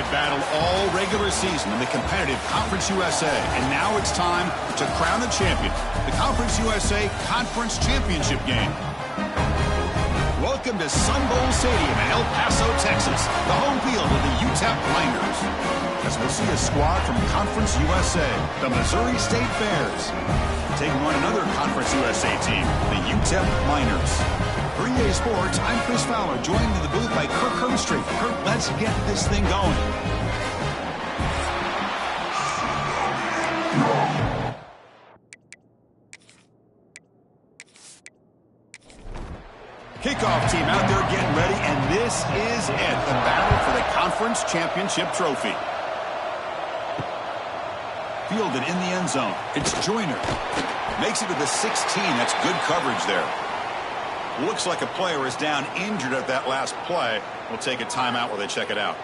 They've battled all regular season in the competitive Conference USA, and now it's time to crown a champion. The Conference USA Conference Championship game. Welcome to Sun Bowl Stadium in El Paso, Texas, the home field of the UTEP Miners. As we'll see a squad from Conference USA, the Missouri State Bears, taking on another Conference USA team, the UTEP Miners. For EA Sports, I'm Chris Fowler, joined in the booth by Kirk Hermstreet. Kirk, let's get this thing going. Kickoff team out there getting ready, and this is it, the battle for the Conference Championship Trophy. Fielded in the end zone. It's Joyner. Makes it to the 16. That's good coverage there. Looks like a player is down injured at that last play. We'll take a timeout while they check it out.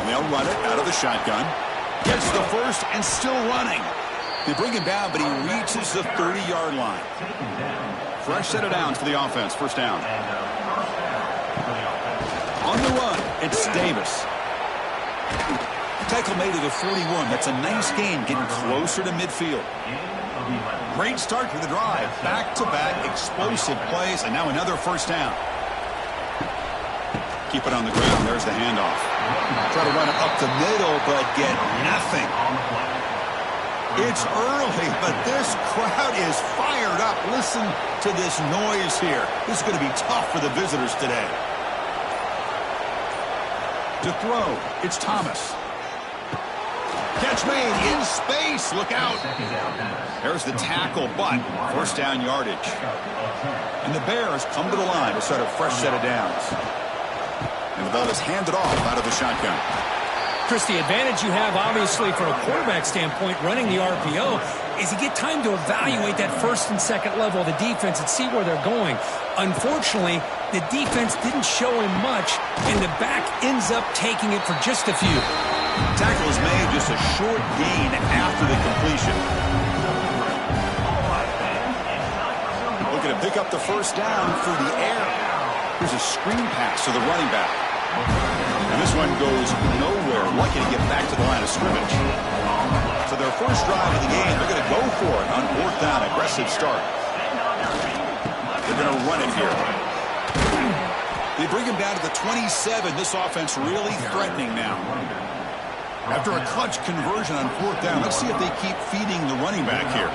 They'll run it out of the shotgun. Gets the first and still running. They bring him down, but he reaches the 30-yard line. Fresh set of downs for the offense. First down. On the run, it's Davis. Tackle made to the 41. That's a nice gain, getting closer to midfield. Great start to the drive. Back-to-back explosive plays, and now another first down. Keep it on the ground. There's the handoff. Try to run it up the middle, but get nothing. It's early, but this crowd is fired up. Listen to this noise here. This is going to be tough for the visitors today. To throw, it's Thomas. Catch made in space. Look out. There's the tackle, but first down yardage. And the Bears come to the line to start a fresh set of downs. And the ball is handed off out of the shotgun. Chris, the advantage you have, obviously, from a quarterback standpoint, running the RPO, is you get time to evaluate that first and second level of the defense and see where they're going. Unfortunately, the defense didn't show him much, and the back ends up taking it for just a few. Tackle is made, just a short gain after the completion. Looking to pick up the first down through the air. Here's a screen pass to the running back. And this one goes nowhere. Lucky to get back to the line of scrimmage. So their first drive of the game, they're going to go for it on fourth down. Aggressive start. They're going to run it here. They bring him down to the 27. This offense really threatening now. After a clutch conversion on fourth down, let's see if they keep feeding the running back here.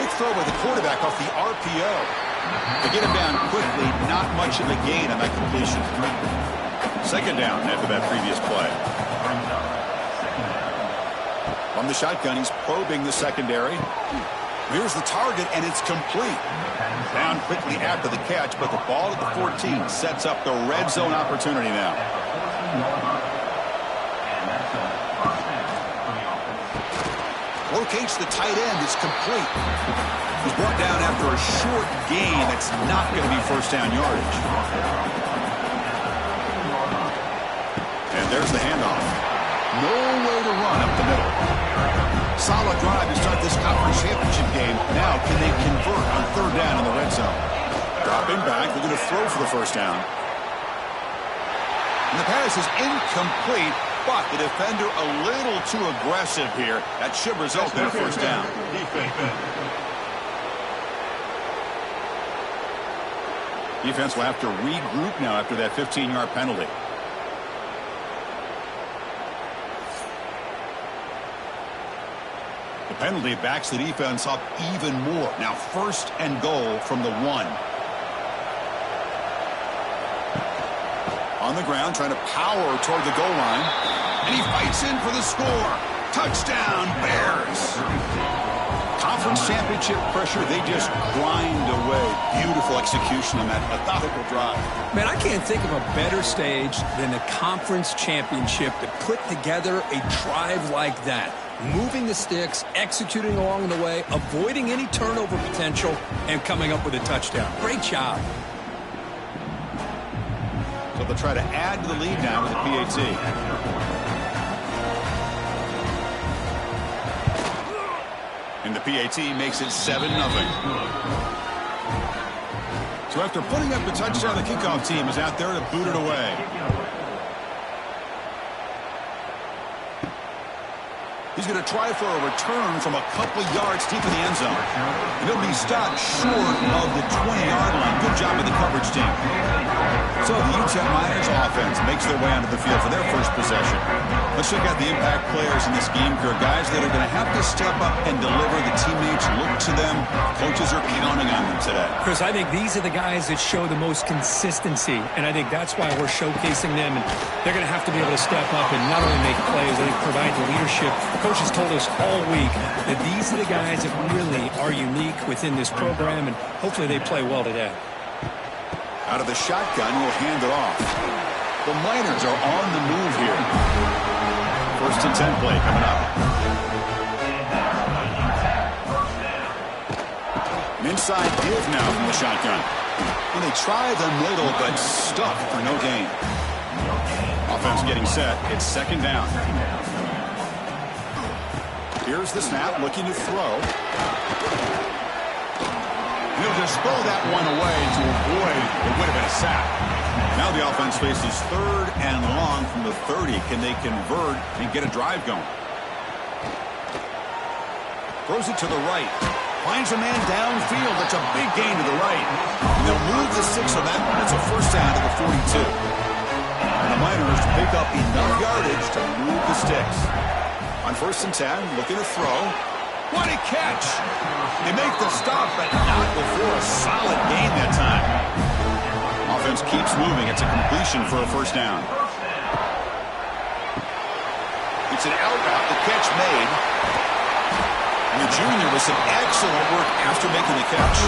Quick throw by the quarterback off the RPO. They get him down quickly, not much of a gain on that completion. Second down after that previous play. From the shotgun, he's probing the secondary. Here's the target, and it's complete. Down quickly after the catch, but the ball at the 14 sets up the red zone opportunity now. Locates the tight end. It's complete. He's brought down after a short gain. That's not going to be first down yardage. And there's the handoff. No way to run up the middle. Solid drive to start this conference championship game. Now, can they convert on third down in the red zone? Dropping back. They're going to throw for the first down. And the pass is incomplete. But the defender a little too aggressive here. That should result in a first down. Defense will have to regroup now after that 15-yard penalty. The penalty backs the defense up even more. Now first and goal from the 1. On the ground, trying to power toward the goal line. And he fights in for the score. Touchdown, Bears. Conference championship pressure, they just grind away. Beautiful execution on that methodical drive. Man, I can't think of a better stage than the conference championship to put together a drive like that. Moving the sticks, executing along the way, avoiding any turnover potential, and coming up with a touchdown. Great job. So they'll try to add to the lead now with the PAT. And the PAT makes it 7-0. So after putting up the touchdown, the kickoff team is out there to boot it away. He's going to try for a return from a couple yards deep in the end zone. And he'll be stopped short of the 20-yard line. Good job of the coverage team. So the UTEP Miners offense makes their way onto the field for their first possession. Let's check out the impact players in this game here. Guys that are going to have to step up and deliver. The teammates look to them. Coaches are counting on them today. Chris, I think these are the guys that show the most consistency, and I think that's why we're showcasing them. And they're going to have to be able to step up and not only make plays, I think provide the leadership. Coach has told us all week that these are the guys that really are unique within this program, and hopefully they play well today. Out of the shotgun, will hand it off. The Miners are on the move here. 1st and 10 play coming up. An inside give now from the shotgun. And they try the middle, but stuffed for no gain. Offense getting set. It's 2nd down. Here's the snap, looking to throw. He'll just throw that one away to avoid what would have been a sack. Now the offense faces 3rd and long from the 30. Can they convert and get a drive going? Throws it to the right. Finds a man downfield. That's a big gain to the right. And they'll move the 6 on that one. It's a 1st down to the 42. And the Miners pick up enough yardage to move the sticks. On 1st and 10, looking to throw. What a catch! They make the stop, but not before a solid gain that time. Offense keeps moving. It's a completion for a 1st down. It's an out route. The catch made. And the junior with some excellent work after making the catch.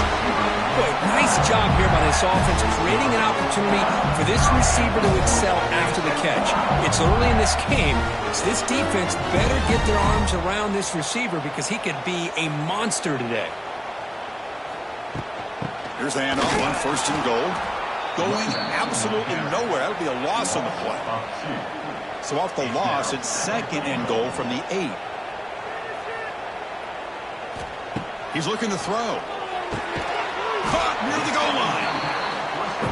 Boy, nice job here by this offense, creating an opportunity for this receiver to excel after the catch. It's early in this game, so this defense better get their arms around this receiver because he could be a monster today. Here's the handoff on 1st and goal. Going absolutely nowhere. That'll be a loss on the play. So off the loss, it's 2nd and goal from the 8. He's looking to throw. Caught near the goal line.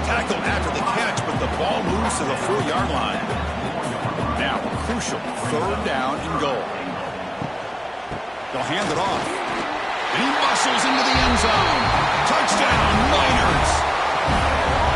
Tackled after the catch, but the ball moves to the 4-yard line. Now, crucial 3rd down and goal. They'll hand it off. And he muscles into the end zone. Touchdown, Miners.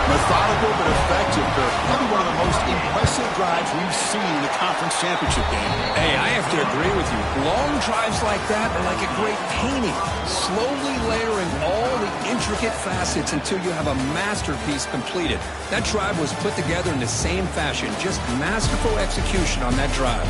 Methodical but effective. Probably one of the most impressive drives we've seen in the conference championship game. Hey, I have to agree with you. Long drives like that are like a great painting. Slowly layering all the intricate facets until you have a masterpiece completed. That drive was put together in the same fashion. Just masterful execution on that drive.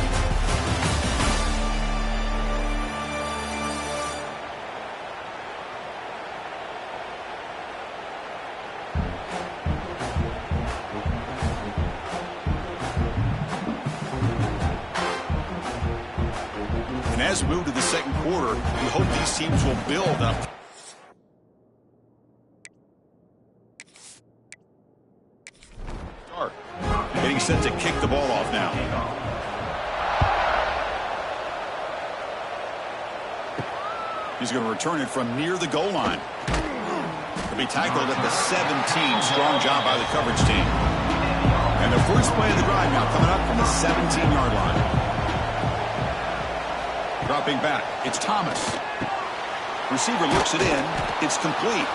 As we move to the 2nd quarter, we hope these teams will build up. Start. Getting set to kick the ball off now. He's going to return it from near the goal line. He'll be tackled at the 17. Strong job by the coverage team. And the first play of the drive now coming up from the 17-yard line. Dropping back, it's Thomas. Receiver looks it in. It's complete.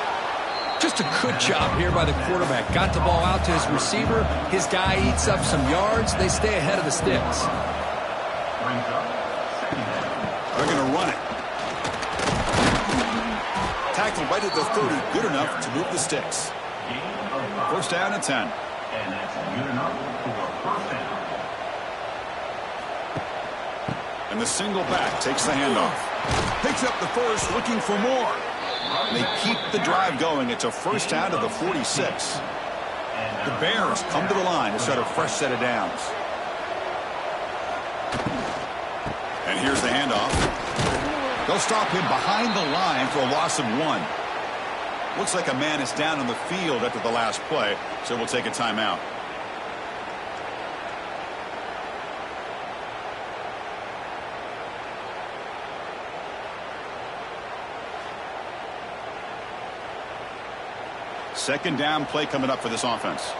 Just a good job here by the quarterback. Got the ball out to his receiver. His guy eats up some yards. They stay ahead of the sticks. They're going to run it. Tackled right at the 30. Good enough to move the sticks. 1st down and 10. And that's good enough for a 1st down. And the single back takes the handoff. Picks up the first, looking for more. They keep the drive going. It's a first down to the 46. The Bears come to the line to set a fresh set of downs. And here's the handoff. They'll stop him behind the line for a loss of 1. Looks like a man is down on the field after the last play, so we'll take a timeout. Second down play coming up for this offense.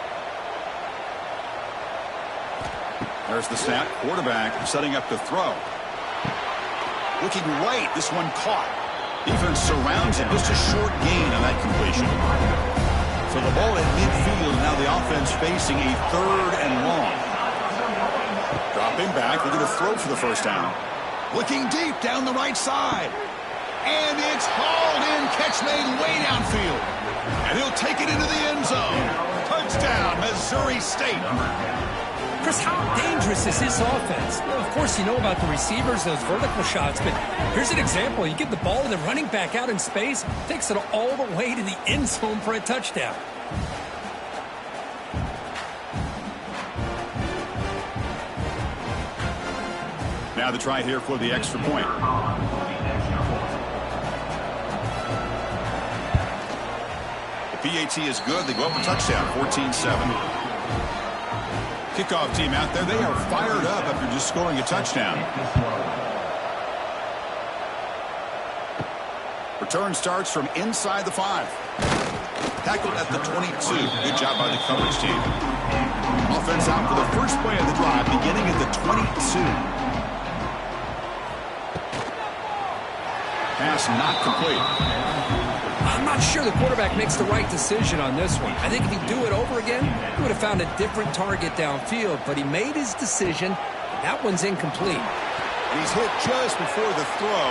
There's the snap. Quarterback setting up to throw. Looking right. This one caught. Defense surrounds it. Just a short gain on that completion. So the ball at midfield. Now the offense facing a 3rd and long. Dropping back. Looking to throw for the first down. Looking deep down the right side. And it's hauled in. Catch made way downfield. And he'll take it into the end zone. Touchdown, Missouri State. Chris, how dangerous is this offense? Well, of course, you know about the receivers, those vertical shots, but here's an example. You give the ball to the running back out in space, takes it all the way to the end zone for a touchdown. Now the try here for the extra point. PAT is good. They go up a touchdown, 14-7. Kickoff team out there. They are fired up after just scoring a touchdown. Return starts from inside the 5. Tackled at the 22. Good job by the coverage team. Offense out for the first play of the drive, beginning at the 22. Pass not complete. I'm not sure the quarterback makes the right decision on this one. I think if he'd do it over again, he would have found a different target downfield, but he made his decision. That one's incomplete. He's hit just before the throw.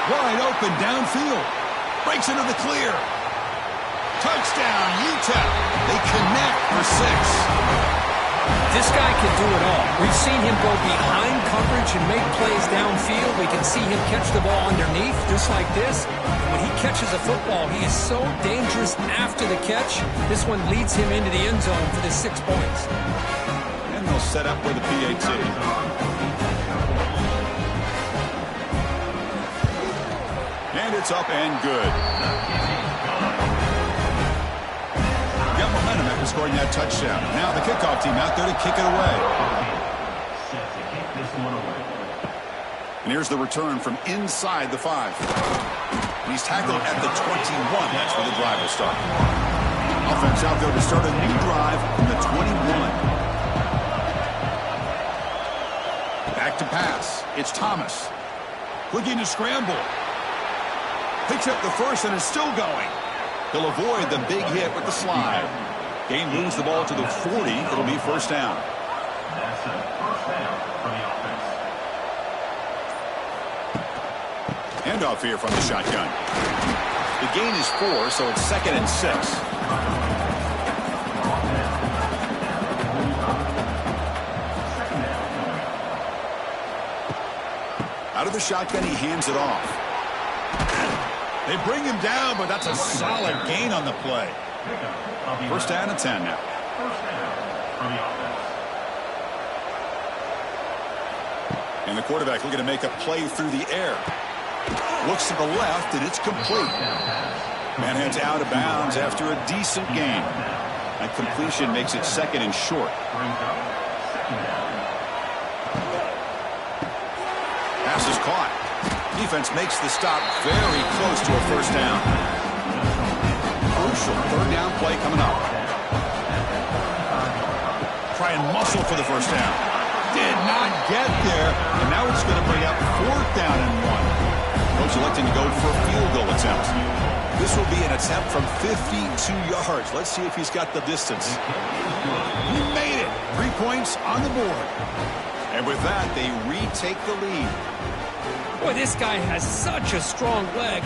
Wide open downfield. Breaks into the clear. Touchdown, UTEP. They connect for 6. This guy can do it all. We've seen him go behind coverage and make plays downfield. We can see him catch the ball underneath, just like this. And when he catches a football, he is so dangerous after the catch. This one leads him into the end zone for the 6 points. And they'll set up with the PAT. And it's up and good. Got momentum after scoring that touchdown. Now the kickoff team out there to kick it away. And here's the return from inside the 5. He's tackled at the 21. That's where the drive will start. Offense out there to start a new drive from the 21. Back to pass. It's Thomas. Looking to scramble. Picks up the first and is still going. He'll avoid the big hit with the slide. Gain moves the ball to the 40. It'll be first down. That's a first down for the offense. Handoff here from the shotgun. The gain is 4, so it's 2nd and 6. Out of the shotgun, he hands it off. They bring him down, but that's a solid gain on the play. First down and 10 now. First down for the offense. And the quarterback looking to make a play through the air. Looks to the left, and it's complete. Man heads out of bounds after a decent gain. That completion makes it 2nd and short. Pass is caught. Defense makes the stop very close to a first down. Crucial 3rd down play coming up. Try and muscle for the first down. Did not get there, and now it's going to bring up 4th down and 1. Coach electing to go for a field goal attempt. This will be an attempt from 52 yards. Let's see if he's got the distance. He made it. 3 points on the board. And with that, they retake the lead. Boy, this guy has such a strong leg.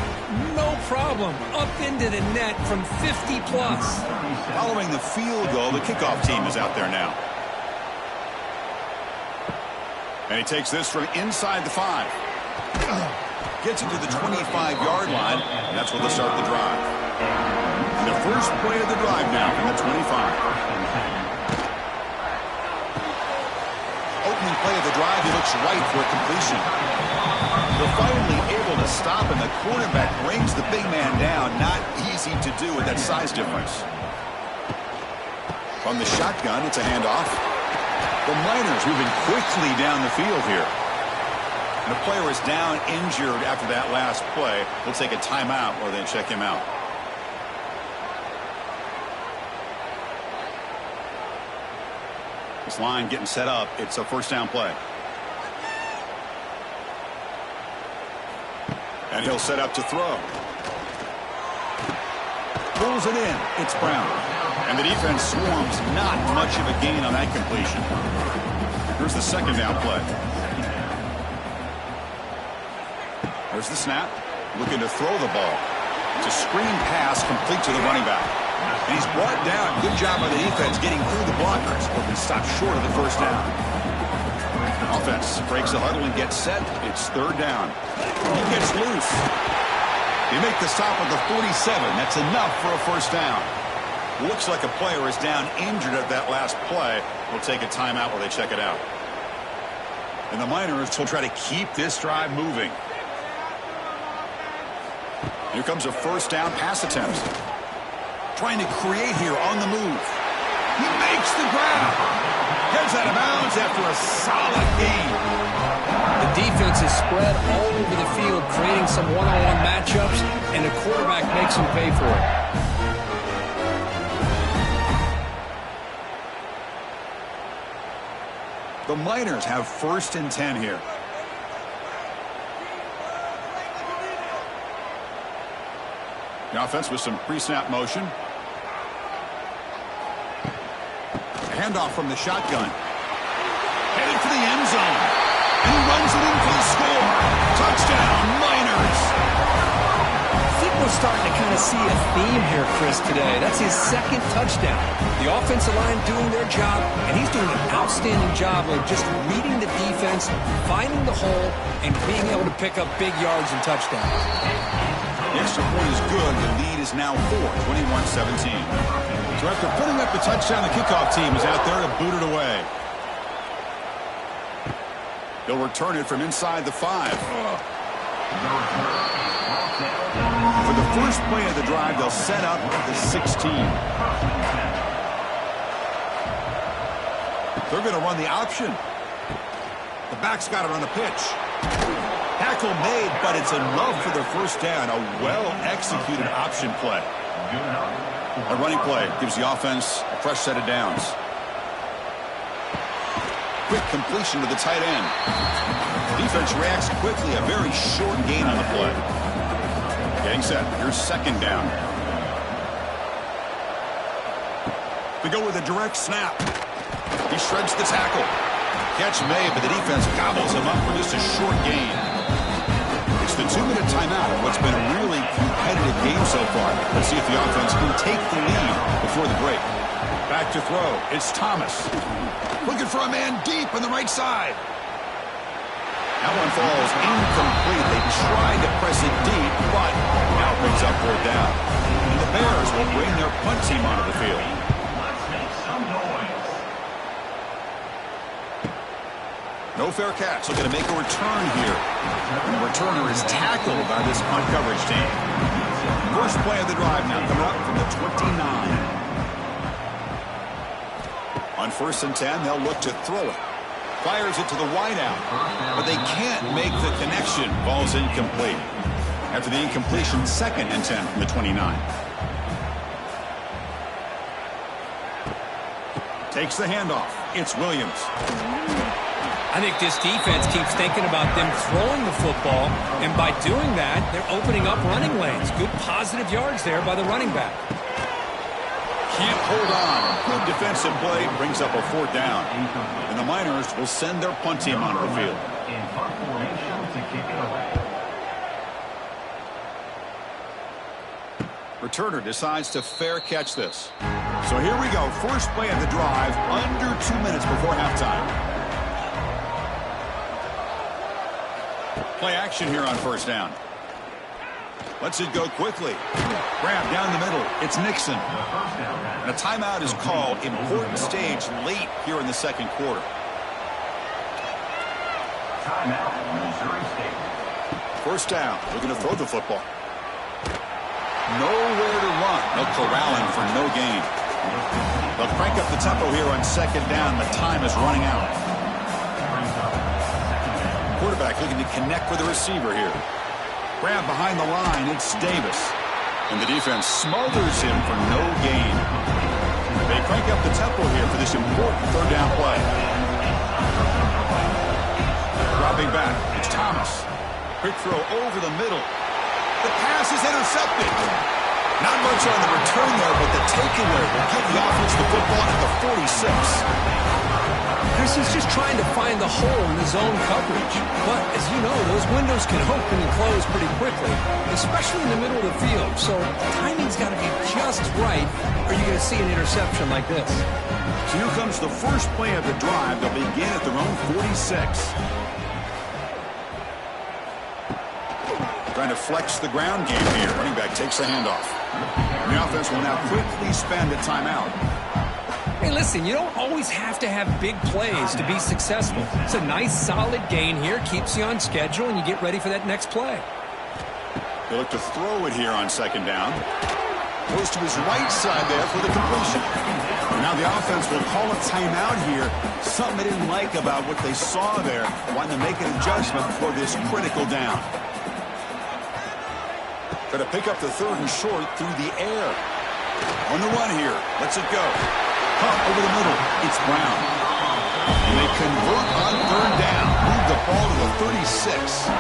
No problem. Up into the net from 50 plus. Following the field goal, the kickoff team is out there now. And he takes this from inside the 5. Gets it to the 25-yard line, and that's where they'll start the drive. The first play of the drive now from the 25. Opening play of the drive, he looks right for a completion. They're finally able to stop, and the quarterback brings the big man down. Not easy to do with that size difference. From the shotgun, it's a handoff. The Miners moving quickly down the field here. And the player is down injured after that last play. We'll take a timeout or then check him out. This line getting set up. It's a first down play. And he'll set up to throw. Pulls it in. It's Brown. And the defense swarms. Not much of a gain on that completion. Here's the second down play. There's the snap. Looking to throw the ball. It's a screen pass complete to the running back. And he's brought down. Good job by the defense getting through the blockers. But he stopped short of the first down. Offense breaks the huddle and gets set. It's third down. He gets loose. They make the stop at the 47. That's enough for a first down. Looks like a player is down injured at that last play. We'll take a timeout while they check it out. And the Miners will try to keep this drive moving. Here comes a first down pass attempt. Trying to create here on the move. He makes the grab. Gets out of bounds after a solid gain. The defense is spread all over the field, creating some one-on-one matchups, and the quarterback makes them pay for it. The Miners have first and 10 here. The offense with some pre-snap motion. Handoff from the shotgun. Headed for the end zone. And he runs it in for the score. Touchdown, Miners. I think we're starting to kind of see a theme here, Chris, today. That's his second touchdown. The offensive line doing their job, and he's doing an outstanding job of just reading the defense, finding the hole, and being able to pick up big yards and touchdowns. The extra point is good. The lead is now 4, 21-17. So after putting up the touchdown, the kickoff team is out there to boot it away. They'll return it from inside the 5. For the first play of the drive, they'll set up the 16. They're going to run the option. The back's got it on the pitch. Tackle made, but it's enough for the first down. A well-executed option play. A running play gives the offense a fresh set of downs. Quick completion to the tight end. Defense reacts quickly. A very short gain on the play. Getting set. Here's second down. We go with a direct snap. He shreds the tackle. Catch made, but the defense gobbles him up for just a short gain. It's the 2-minute timeout of what's been a really competitive game so far. Let's see if the offense can take the lead before the break. Back to throw. It's Thomas. Looking for a man deep on the right side. That one falls incomplete. They tried to press it deep, but now brings up third down. And the Bears will bring their punt team onto the field. Let's make some noise. No fair catch. Looking to make a return here. And the returner is tackled by this punt coverage team. First play of the drive now coming up from the 29. On first and 10, they'll look to throw it. Fires it to the wideout, but they can't make the connection. Ball's incomplete. After the incompletion, second and 10 from the 29. Takes the handoff. It's Williams. I think this defense keeps thinking about them throwing the football, and by doing that, they're opening up running lanes. Good positive yards there by the running back. Can't hold on. Good defensive play brings up a fourth down. And the Miners will send their punt team onto the field. In punt formation to kick it away. Returner decides to fair catch this. So here we go. First play of the drive, under 2 minutes before halftime. Play action here on first down. Lets it go quickly. Grab down the middle. It's Nixon. And a timeout is called. Important stage late here in the second quarter. Timeout, Missouri State. First down. Looking to throw the football. Nowhere to run. They'll corral him for no gain. They'll crank up the tempo here on second down. The time is running out. Quarterback looking to connect with the receiver here. Grab behind the line. It's Davis. And the defense smothers him for no gain. They crank up the tempo here for this important third down play. Dropping back. It's Thomas. Quick throw over the middle. The pass is intercepted. Not much on the return there, but the takeaway will give the offense the football at the 46. Chris is just trying to find the hole in the zone coverage. But, as you know, those windows can open and close pretty quickly, especially in the middle of the field. So the timing's got to be just right, or you're going to see an interception like this. So here comes the first play of the drive. They'll begin at their own 46. Trying to flex the ground game here. Running back takes the handoff. And the offense will now quickly spend a timeout. Hey, listen, you don't always have to have big plays to be successful. It's a nice, solid gain here. Keeps you on schedule, and you get ready for that next play. They look to throw it here on second down. Goes to his right side there for the completion. Now the offense will call a timeout here. Something they didn't like about what they saw there. Wanting to make an adjustment for this critical down. Try to pick up the third and short through the air. On the run here. Lets it go. Caught over the middle. It's Brown. And they convert on third down. Move the ball to the 36.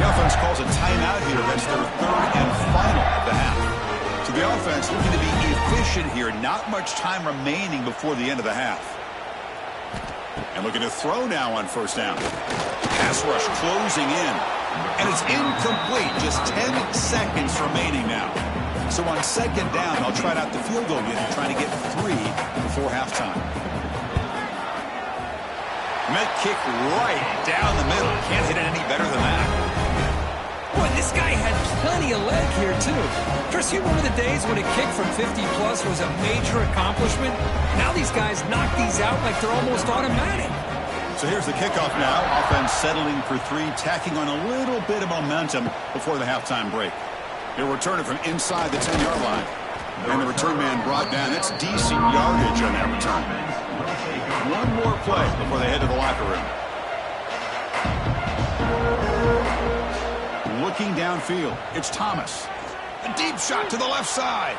The offense calls a timeout here. That's their third and final of the half. So the offense looking to be efficient here. Not much time remaining before the end of the half. And looking to throw now on first down. Pass rush closing in. And it's incomplete. Just 10 seconds remaining now. So on second down, they'll try out the field goal unit, trying to get 3 before halftime. Met kick right down the middle. Can't hit it any better than that. Boy, this guy had plenty of leg here, too. Chris, you remember the days when a kick from 50-plus was a major accomplishment? Now these guys knock these out like they're almost automatic. So here's the kickoff now. Offense settling for 3, tacking on a little bit of momentum before the halftime break. They'll return it from inside the 10-yard line. And the return man brought down. It's decent yardage on that return. One more play before they head to the locker room. Looking downfield, it's Thomas. A deep shot to the left side.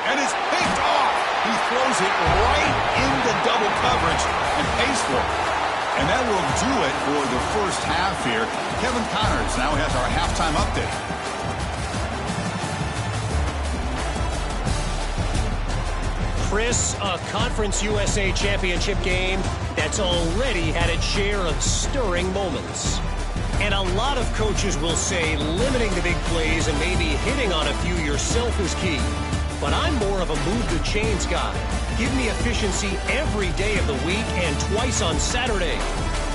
And it's picked off. He throws it right into double coverage and pays for it. And that will do it for the first half here. Kevin Connors now has our halftime update. Chris, a Conference USA championship game that's already had its share of stirring moments. And a lot of coaches will say limiting the big plays and maybe hitting on a few yourself is key. But I'm more of a move the chains guy. Give me efficiency every day of the week and twice on Saturday.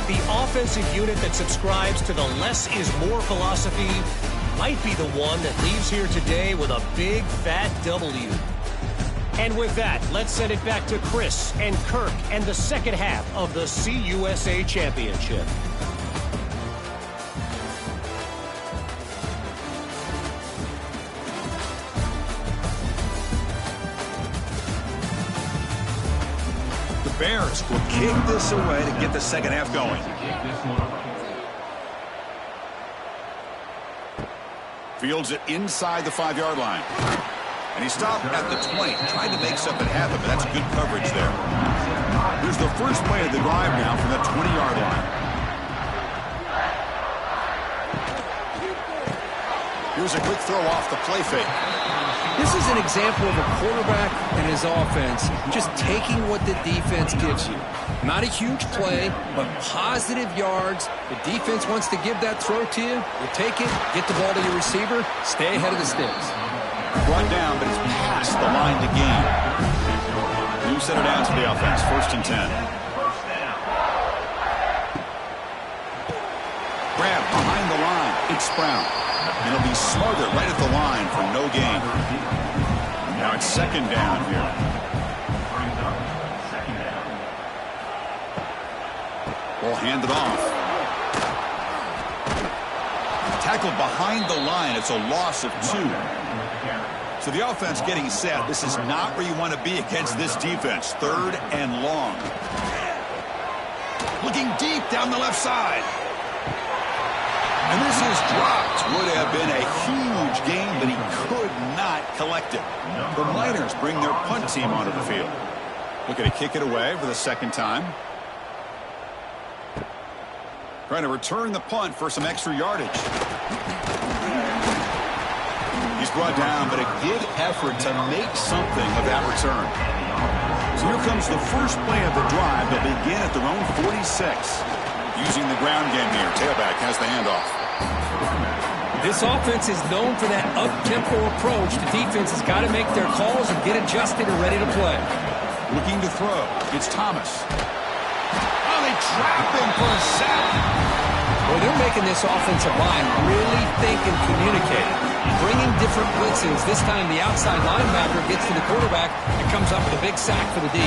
The offensive unit that subscribes to the less is more philosophy might be the one that leaves here today with a big fat W. And with that, let's send it back to Chris and Kirk and the second half of the CUSA Championship. Bears will kick this away to get the second half going. Fields it inside the 5-yard line. And he stopped at the 20, trying to make something happen, but that's good coverage there. Here's the first play of the drive now from that 20-yard line. Here's a quick throw off the play fake. This is an example of a quarterback and his offense just taking what the defense gives you. Not a huge play, but positive yards. The defense wants to give that throw to you. You take it, get the ball to your receiver, stay ahead of the sticks. Brought down, but it's past the line to gain. New center down to the offense, 1st and 10. grab behind the line. It's Brown. And he'll be smothered right at the line for no gain. Now it's second down here. Ball handed off. Tackled behind the line. It's a loss of 2. So the offense getting set. This is not where you want to be against this defense. 3rd and long. Looking deep down the left side. And this is dropped. Would have been a huge gain, but he could not collect it. The Miners bring their punt team onto the field. Looking to kick it away for the second time. Trying to return the punt for some extra yardage. He's brought down, but a good effort to make something of that return. So here comes the first play of the drive. They'll begin at their own 46. Using the ground game here. Tailback has the handoff. This offense is known for that up-tempo approach. The defense has got to make their calls and get adjusted and ready to play. Looking to throw. It's Thomas. Oh, they trap him for a sack. Well, they're making this offensive line really think and communicate. Bringing different blitzes. This time the outside linebacker gets to the quarterback and comes up with a big sack for the D.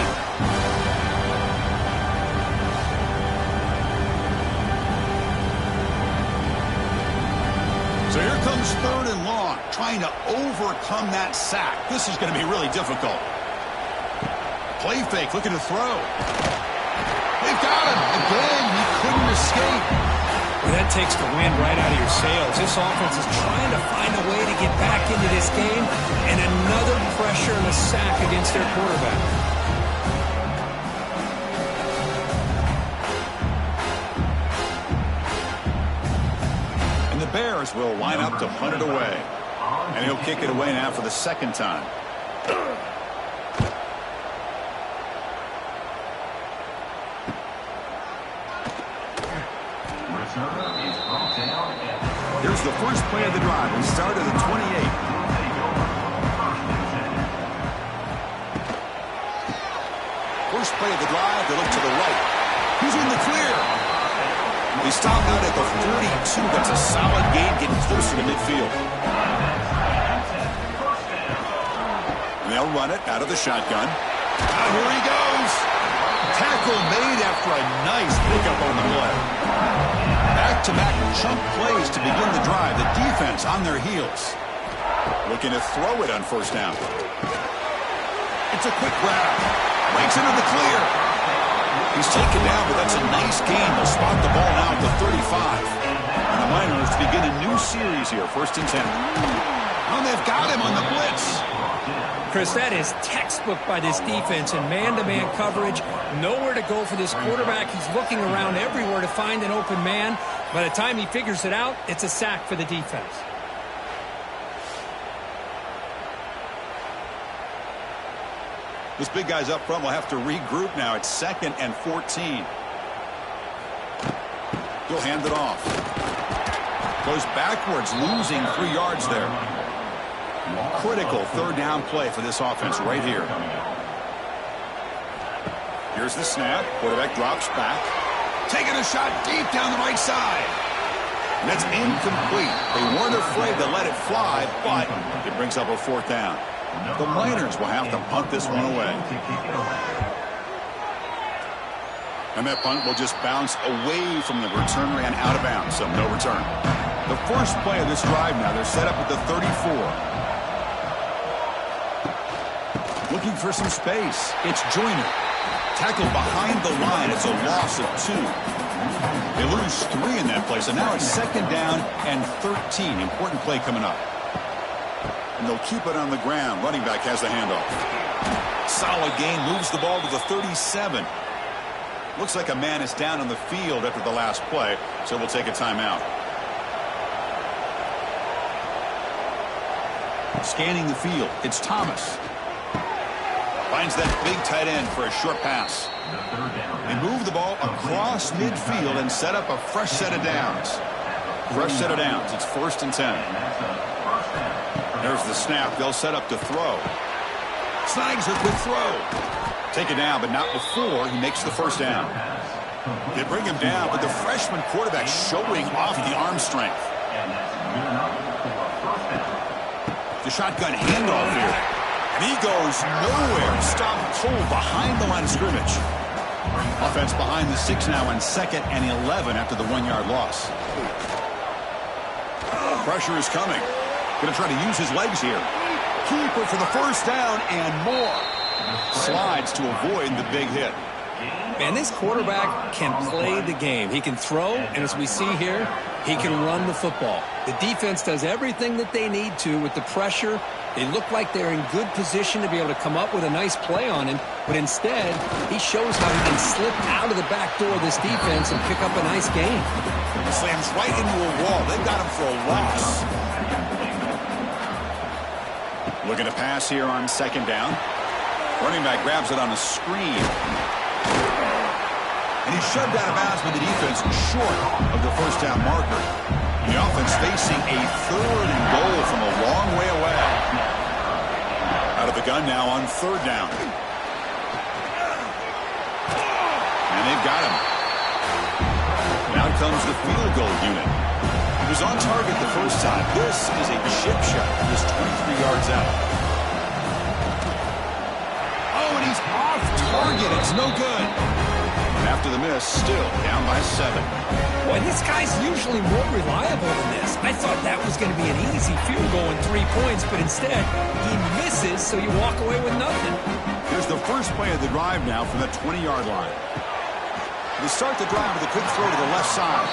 So here comes 3rd and long, trying to overcome that sack. This is going to be really difficult. Play fake, looking to throw. They've got him. Again, he couldn't escape. Well, that takes the wind right out of your sails. This offense is trying to find a way to get back into this game, and another pressure and a sack against their quarterback. The Bears will line up to punt it away. And he'll kick it away now for the second time. Here's the first play of the drive. We start at the 28. First play of the drive, they look to the right. Who's in the clear? He stopped out at the 42. That's a solid gain, getting closer to midfield. And they'll run it out of the shotgun. Here he goes. Tackle made after a nice pickup on the play. Back-to-back chunk plays to begin the drive. The defense on their heels. Looking to throw it on first down. It's a quick grab. Breaks into the clear. He's taken down, but that's a nice gain. They'll spot the ball now at the 35. And the Miners begin a new series here, 1st and 10. Oh, they've got him on the blitz. Chris, that is textbook by this defense in man-to-man coverage. Nowhere to go for this quarterback. He's looking around everywhere to find an open man. By the time he figures it out, it's a sack for the defense. This big guy's up front will have to regroup now. It's 2nd and 14. He'll hand it off. Goes backwards, losing 3 yards there. Critical 3rd down play for this offense right here. Here's the snap. Quarterback drops back. Taking a shot deep down the right side. And that's incomplete. They weren't afraid to let it fly, but it brings up a 4th down. The Miners will have to punt this one away. And that punt will just bounce away from the return, ran out of bounds, so no return. The first play of this drive now, they're set up at the 34. Looking for some space. It's Joyner. Tackled behind the line. It's a loss of 2. They lose 3 in that play, so now it's 2nd down and 13. Important play coming up. And they'll keep it on the ground. Running back has the handoff. Solid gain, moves the ball to the 37. Looks like a man is down on the field after the last play, so we'll take a timeout. Scanning the field, it's Thomas. Finds that big tight end for a short pass. They move the ball across midfield and set up a fresh set of downs. Fresh set of downs. It's 1st and 10. There's the snap. They'll set up to throw. Snags a quick throw. Take it down, but not before he makes the first down. They bring him down, but the freshman quarterback showing off the arm strength. And that's good enough for a first down. The shotgun handoff here. And he goes nowhere. Stopped cold behind the line of scrimmage. Offense behind the 6 now on 2nd and 11 after the 1-yard loss. Pressure is coming. Going to try to use his legs here. Keeper for the first down and more. Slides to avoid the big hit. Man, this quarterback can play the game. He can throw, and as we see here, he can run the football. The defense does everything that they need to with the pressure. They look like they're in good position to be able to come up with a nice play on him, but instead, he shows how he can slip out of the back door of this defense and pick up a nice gain. Slams right into a wall. They've got him for a loss. Looking to pass here on 2nd down. Running back grabs it on a screen. And he's shoved out of bounds by the defense short of the first down marker. And the offense facing a 3rd and goal from a long way away. Out of the gun now on 3rd down. And they've got him. Now comes the field goal unit. He was on target the first time. This is a chip shot. Just 23 yards out. Oh, and he's off target. It's no good. And after the miss, still down by 7. Boy, this guy's usually more reliable than this. I thought that was going to be an easy field goal and 3 points, but instead, he misses, so you walk away with nothing. Here's the first play of the drive now from the 20-yard line. They start the drive with a quick throw to the left side.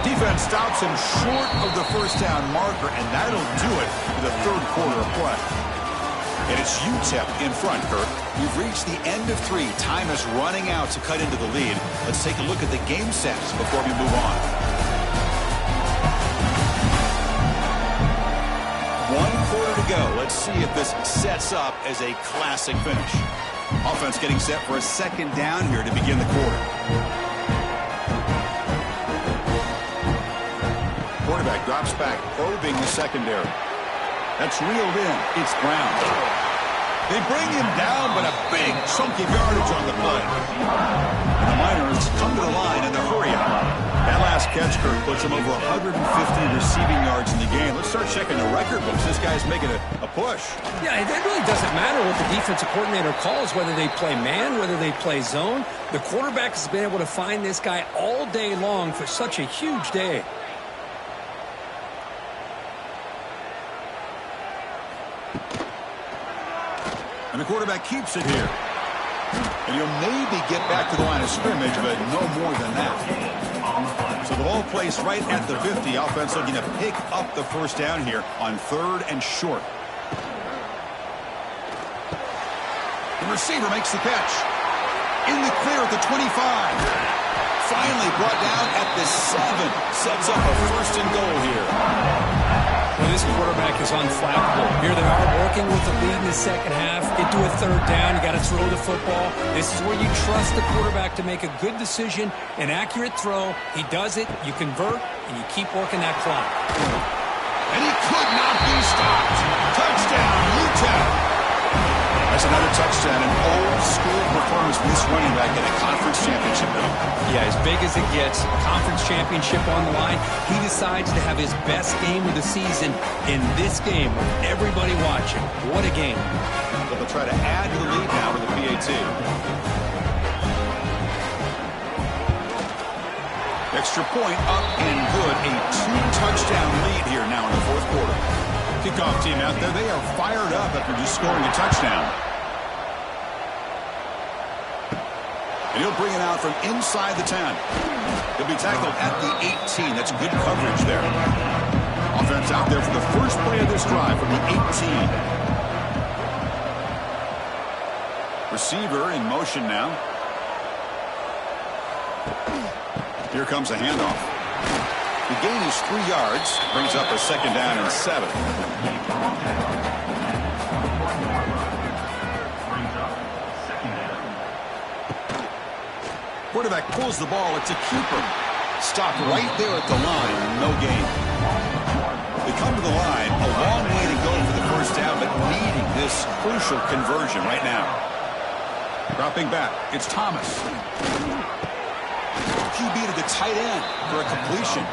Defense stops him short of the first down marker, and that'll do it for the 3rd quarter of play. And it's UTEP in front, Kirk. We've reached the end of 3. Time is running out to cut into the lead. Let's take a look at the game sets before we move on. 1 quarter to go. Let's see if this sets up as a classic finish. Offense getting set for a 2nd down here to begin the quarter. Quarterback drops back, probing the secondary. That's reeled in. It's Brown. They bring him down, but a big chunk of yardage on the play. And the Miners come to the line in the hurry up. That last catch, Kirk, puts him over 150 receiving yards in the game. Let's start checking the record books. This guy's making a push. Yeah, it really doesn't matter what the defensive coordinator calls, whether they play man, whether they play zone. The quarterback has been able to find this guy all day long for such a huge day. And the quarterback keeps it here. And he'll maybe get back to the line of scrimmage, but no more than that. So the ball placed right at the 50. Offense looking to pick up the first down here on 3rd and short. The receiver makes the catch. In the clear at the 25. Finally brought down at the 7. Sets up a 1st and goal here. Well, this quarterback is unflappable. Here they are working with the lead in the 2nd half. Get to a 3rd down. You got to throw the football. This is where you trust the quarterback to make a good decision, an accurate throw. He does it, you convert, and you keep working that clock. And he could not be stopped. Touchdown, UTEP. That's another touchdown, an old-school performance from this running back in a conference championship game. Yeah, as big as it gets, conference championship on the line. He decides to have his best game of the season in this game with everybody watching. What a game. But they'll try to add to the lead now with the PAT. Extra point up and good. A 2-touchdown lead here now in the 4th quarter. Kickoff team out there. They are fired up after just scoring a touchdown. And he'll bring it out from inside the 10. He'll be tackled at the 18. That's good coverage there. Offense out there for the first play of this drive from the 18. Receiver in motion now. Here comes a handoff. The gain is 3 yards. Brings up a 2nd down and 7. Quarterback pulls the ball. It's a keeper. Stopped right there at the line. No gain. They come to the line. A long way to go for the first down, but needing this crucial conversion right now. Dropping back. It's Thomas. QB to the tight end for a completion.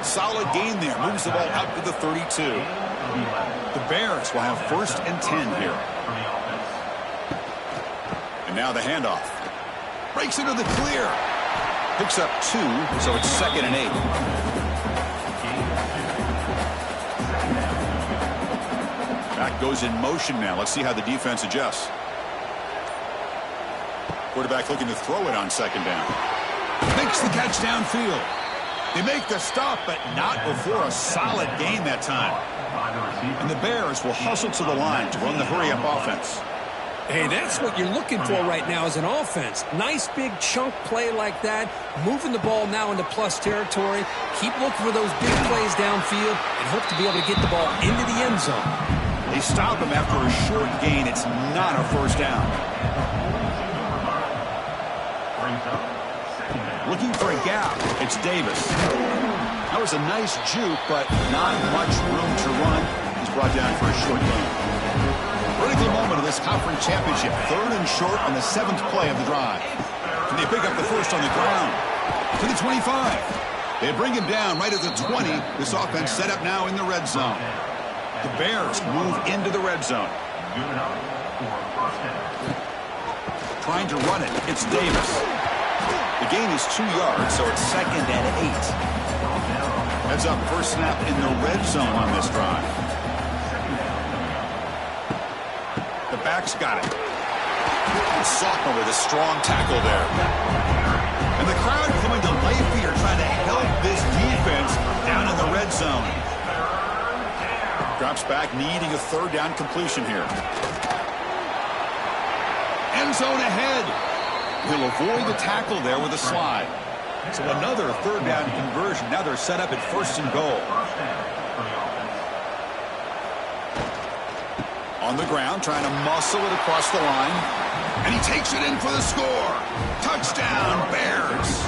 Solid gain there. Moves the ball out to the 32. The Bears will have 1st and 10 here. And now the handoff. Breaks into the clear. Picks up 2, so it's 2nd and 8. Back goes in motion now. Let's see how the defense adjusts. Quarterback looking to throw it on 2nd down. Makes the catch downfield. They make the stop, but not before a solid gain that time. And the Bears will hustle to the line to run the hurry-up offense. Hey, that's what you're looking for right now as an offense. Nice big chunk play like that. Moving the ball now into plus territory. Keep looking for those big plays downfield and hope to be able to get the ball into the end zone. They stop him after a short gain. It's not a 1st down. Looking for a gap. It's Davis. That was a nice juke, but not much room to run. He's brought down for a short gain. Critical moment of this conference championship. 3rd and short on the 7th play of the drive. Can they pick up the first on the ground? To the 25. They bring him down right at the 20. This offense set up now in the red zone. The Bears move into the red zone. Trying to run it. It's Davis. The gain is 2 yards, so it's 2nd and 8. Heads up, first snap in the red zone on this drive. The back's got it. Sophomore with a strong tackle there. And the crowd coming to life here, trying to help this defense down in the red zone. Drops back, needing a 3rd down completion here. End zone ahead. He'll avoid the tackle there with a slide. So another 3rd down conversion. Now they're set up at 1st and goal. On the ground, trying to muscle it across the line. And he takes it in for the score. Touchdown, Bears.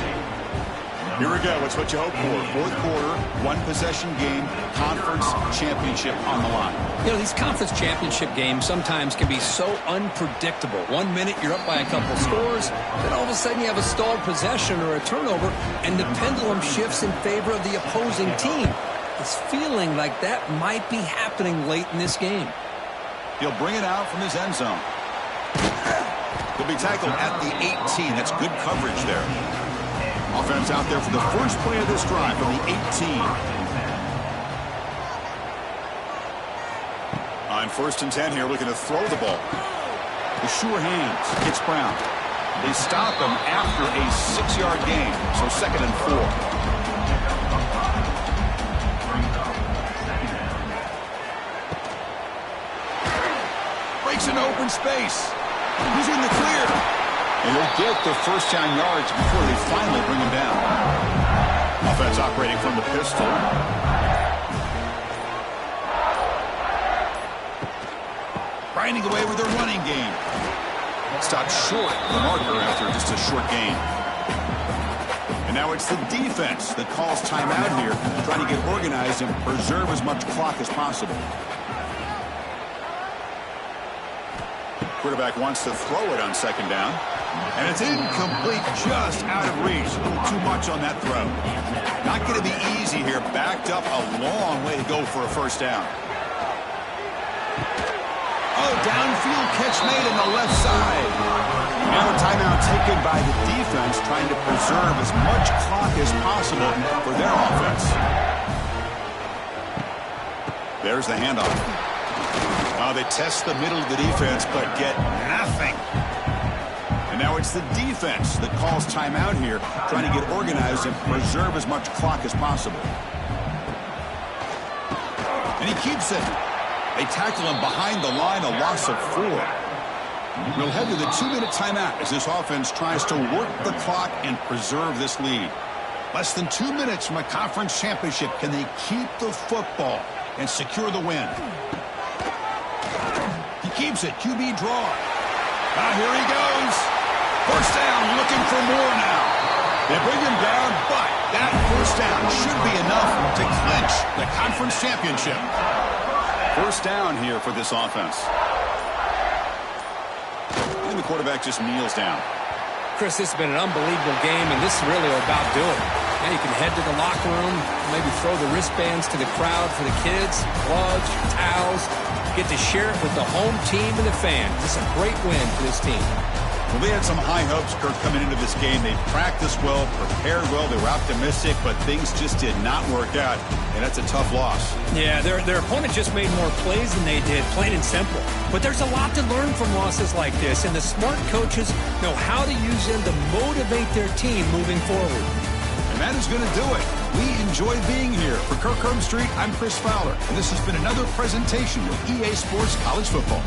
Here we go. It's what you hope for. 4th quarter, 1-possession game, conference championship on the line. You know, these conference championship games sometimes can be so unpredictable. 1 minute you're up by a couple scores, then all of a sudden you have a stalled possession or a turnover, and the pendulum shifts in favor of the opposing team. It's feeling like that might be happening late in this game. He'll bring it out from his end zone. He'll be tackled at the 18. That's good coverage there. Offense out there for the first play of this drive from the 18. On 1st and 10 here, looking to throw the ball. The sure hands. It's Brown. They stop him after a 6-yard gain, so 2nd and 4. Breaks into open space. He's in the clear. And they'll get the 1st down yards before they finally bring him down. Offense operating from the pistol. Grinding away with their running game. Stopped short of the marker after just a short gain. And now it's the defense that calls timeout here, trying to get organized and preserve as much clock as possible. Quarterback wants to throw it on 2nd down. And it's incomplete, just out of reach. A little too much on that throw. Not going to be easy here. Backed up a long way to go for a 1st down. Oh, downfield catch made on the left side. Now a timeout taken by the defense, trying to preserve as much clock as possible for their offense. There's the handoff. They test the middle of the defense, but get nothing. And now it's the defense that calls timeout here, trying to get organized and preserve as much clock as possible. And he keeps it. They tackle him behind the line, a loss of 4. We'll head to the 2-minute timeout as this offense tries to work the clock and preserve this lead. Less than 2 minutes from a conference championship. Can they keep the football and secure the win? He keeps it. QB draw. Here he goes. 1st down, looking for more now. They bring him down, but that 1st down should be enough to clinch the conference championship. 1st down here for this offense. And the quarterback just kneels down. Chris, this has been an unbelievable game, and this is really about doing it. Now you can head to the locker room, maybe throw the wristbands to the crowd for the kids, gloves, towels, get to share it with the home team and the fans. This is a great win for this team. Well, they had some high hopes, Kirk, coming into this game. They practiced well, prepared well, they were optimistic, but things just did not work out, and that's a tough loss. Yeah, their opponent just made more plays than they did, plain and simple. But there's a lot to learn from losses like this, and the smart coaches know how to use them to motivate their team moving forward. And that is going to do it. We enjoy being here. For Kirk Herbstreit, I'm Chris Fowler, and this has been another presentation of EA Sports College Football.